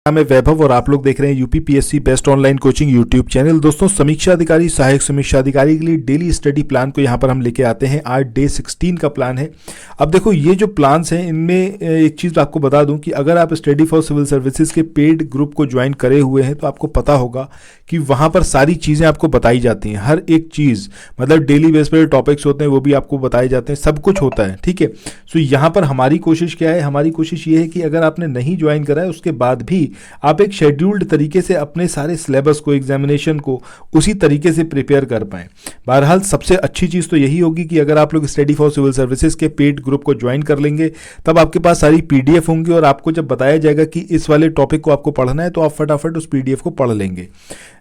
मैं वैभव और आप लोग देख रहे हैं UPPSC best online coaching YouTube channel. दोस्तों, समीक्षा अधिकारी, सहायक समीक्षा अधिकारी के लिए डेली स्टडी प्लान को यहाँ पर हम लेके आते हैं। आज डे 16 का प्लान है। अब देखो, ये जो प्लान्स हैं इनमें एक चीज़ आपको बता दूं कि अगर आप स्टडी फॉर सिविल सर्विसेज के पेड ग्रुप को ज्वाइन करे हुए हैं तो आपको पता होगा कि वहाँ पर सारी चीज़ें आपको बताई जाती हैं। हर एक चीज़, मतलब डेली बेस पर टॉपिक्स होते हैं वो भी आपको बताए जाते हैं, सब कुछ होता है। ठीक है, सो यहाँ पर हमारी कोशिश क्या है? हमारी कोशिश ये है कि अगर आपने नहीं ज्वाइन करा है उसके बाद भी आप एक शेड्यूल्ड तरीके से अपने सारे सिलेबस को, एग्जामिनेशन को उसी तरीके से प्रिपेयर कर पाएं। बहरहाल सबसे अच्छी चीज़ तो यही होगी कि अगर आप लोग स्टडी फॉर सिविल सर्विसेज के पेड ग्रुप को ज्वाइन कर लेंगे तब आपके पास सारी पीडीएफ होंगी और आपको जब बताया जाएगा कि इस वाले टॉपिक को आपको पढ़ना है तो आप फटाफट उस पीडीएफ को पढ़ लेंगे।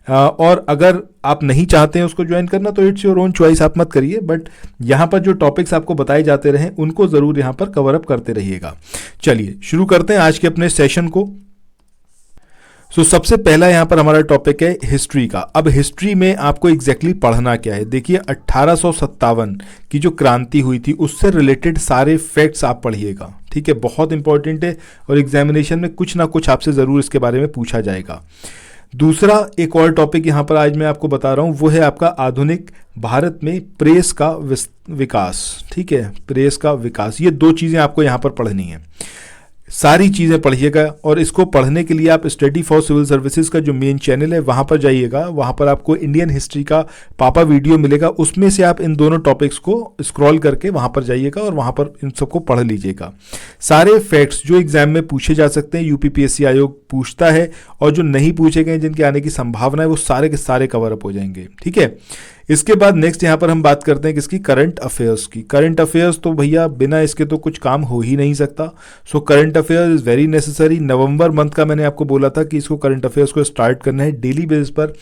और अगर आप नहीं चाहते हैं उसको ज्वाइन करना तो इट्स योर ओन चॉइस, आप मत करिए, बट यहाँ पर जो टॉपिक्स आपको बताए जाते रहें उनको ज़रूर यहाँ पर कवर अप करते रहिएगा। चलिए शुरू करते हैं आज के अपने सेशन को। सबसे पहला यहाँ पर हमारा टॉपिक है हिस्ट्री का। अब हिस्ट्री में आपको एग्जैक्टली पढ़ना क्या है? देखिए, 1857 की जो क्रांति हुई थी उससे रिलेटेड सारे फैक्ट्स आप पढ़िएगा। ठीक है, बहुत इंपॉर्टेंट है और एग्जामिनेशन में कुछ ना कुछ आपसे ज़रूर इसके बारे में पूछा जाएगा। दूसरा एक और टॉपिक यहाँ पर आज मैं आपको बता रहा हूँ, वो है आपका आधुनिक भारत में प्रेस का विकास। ठीक है, प्रेस का विकास, ये दो चीज़ें आपको यहाँ पर पढ़नी है। सारी चीज़ें पढ़िएगा और इसको पढ़ने के लिए आप स्टडी फॉर सिविल सर्विसेज का जो मेन चैनल है वहाँ पर जाइएगा। वहाँ पर आपको इंडियन हिस्ट्री का पापा वीडियो मिलेगा, उसमें से आप इन दोनों टॉपिक्स को स्क्रॉल करके वहाँ पर जाइएगा और वहाँ पर इन सबको पढ़ लीजिएगा। सारे फैक्ट्स जो एग्जाम में पूछे जा सकते हैं, यूपीपीएससी आयोग पूछता है, और जो नहीं पूछे गए जिनके आने की संभावना है वो सारे के सारे कवर अप हो जाएंगे। ठीक है, इसके बाद नेक्स्ट यहाँ पर हम बात करते हैं किसकी? करंट अफेयर्स की। करंट अफेयर्स तो भैया बिना इसके तो कुछ काम हो ही नहीं सकता। So current affairs is very necessary. November month का मैंने आपको बोला था कि इसको करंट अफेयर्स को स्टार्ट करना है। डेली बेस पर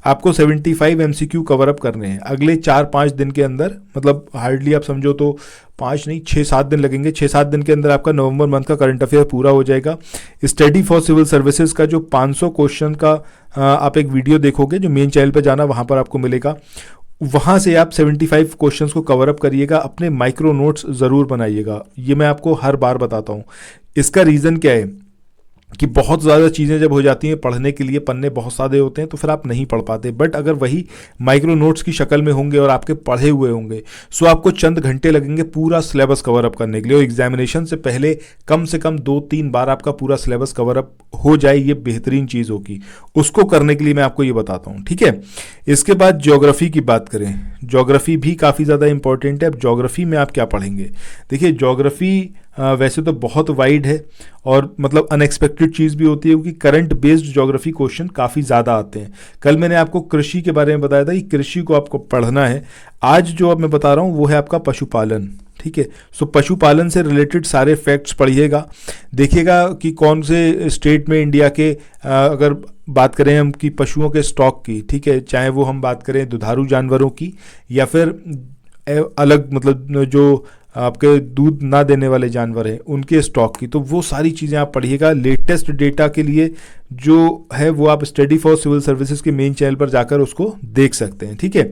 आपको 75 MCQ कवर अप करने हैं अगले 4-5 दिन के अंदर। मतलब हार्डली आप समझो तो 5 नहीं 6-7 दिन लगेंगे। 6-7 दिन के अंदर आपका नवंबर मंथ का करंट अफेयर पूरा हो जाएगा। स्टडी फॉर सिविल सर्विसेज का जो 500 क्वेश्चन का आप एक वीडियो देखोगे, जो मेन चैनल पर जाना वहाँ पर आपको मिलेगा, वहाँ से आप 75 क्वेश्चंस को कवर अप करिएगा। अपने माइक्रो नोट्स ज़रूर बनाइएगा, ये मैं आपको हर बार बताता हूँ। इसका रीज़न क्या है कि बहुत ज़्यादा चीज़ें जब हो जाती हैं पढ़ने के लिए, पन्ने बहुत सादे होते हैं तो फिर आप नहीं पढ़ पाते। बट अगर वही माइक्रो नोट्स की शक्ल में होंगे और आपके पढ़े हुए होंगे सो आपको चंद घंटे लगेंगे पूरा सिलेबस कवर अप करने के लिए। और एग्जामिनेशन से पहले कम से कम 2-3 बार आपका पूरा सिलेबस कवर अप हो जाए, ये बेहतरीन चीज़ होगी। उसको करने के लिए मैं आपको ये बताता हूँ। ठीक है, इसके बाद ज्योग्राफी की बात करें। ज्योग्राफी भी काफ़ी ज़्यादा इंपॉर्टेंट है। अब ज्योग्राफी में आप क्या पढ़ेंगे? देखिए, ज्योग्राफी वैसे तो बहुत वाइड है और मतलब अनएक्सपेक्टेड चीज़ भी होती है क्योंकि करंट बेस्ड ज्योग्राफी क्वेश्चन काफ़ी ज़्यादा आते हैं। कल मैंने आपको कृषि के बारे में बताया था कि कृषि को आपको पढ़ना है। आज जो अब मैं बता रहा हूँ वो है आपका पशुपालन। ठीक है, सो पशुपालन से रिलेटेड सारे फैक्ट्स पढ़िएगा। देखिएगा कि कौन से स्टेट में इंडिया के अगर बात करें हम कि पशुओं के स्टॉक की, ठीक है, चाहे वो हम बात करें दुधारू जानवरों की या फिर अलग, मतलब जो आपके दूध ना देने वाले जानवर हैं उनके स्टॉक की, तो वो सारी चीज़ें आप पढ़िएगा। लेटेस्ट डेटा के लिए जो है वो आप स्टडी फॉर सिविल सर्विसेज के मेन चैनल पर जाकर उसको देख सकते हैं। ठीक है,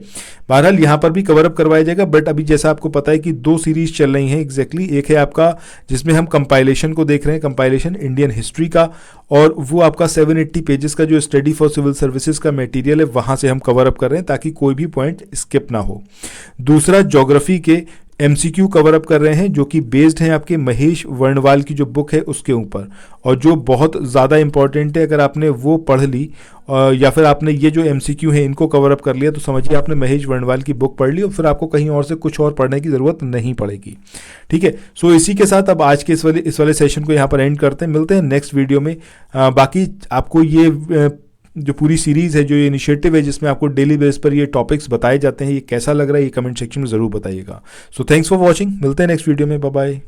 बहरहाल यहाँ पर भी कवर अप करवाया जाएगा। बट अभी जैसा आपको पता है कि 2 सीरीज चल रही हैं एग्जैक्टली। एक है आपका जिसमें हम कंपाइलेशन को देख रहे हैं, कंपाइलेशन इंडियन हिस्ट्री का, और वो आपका 780 पेजेस का जो स्टडी फॉर सिविल सर्विसेज का मटेरियल है वहाँ से हम कवर अप कर रहे हैं ताकि कोई भी पॉइंट स्किप ना हो। दूसरा, ज्योग्राफी के MCQ कवर अप कर रहे हैं जो कि बेस्ड हैं आपके महेश वर्णवाल की जो बुक है उसके ऊपर, और जो बहुत ज़्यादा इंपॉर्टेंट है। अगर आपने वो पढ़ ली या फिर आपने ये जो MCQ है इनको कवर अप कर लिया तो समझिए आपने महेश वर्णवाल की बुक पढ़ ली और फिर आपको कहीं और से कुछ और पढ़ने की ज़रूरत नहीं पड़ेगी। ठीक है, सो इसी के साथ अब आज के इस वाले सेशन को यहाँ पर एंड करते हैं। मिलते हैं नेक्स्ट वीडियो में। बाकी आपको ये जो पूरी सीरीज़ है, जो ये इनिशिएटिव है जिसमें आपको डेली बेस पर ये टॉपिक्स बताए जाते हैं, ये कैसा लग रहा है ये कमेंट सेक्शन में ज़रूर बताइएगा। So thanks for watching. मिलते हैं नेक्स्ट वीडियो में। Bye bye.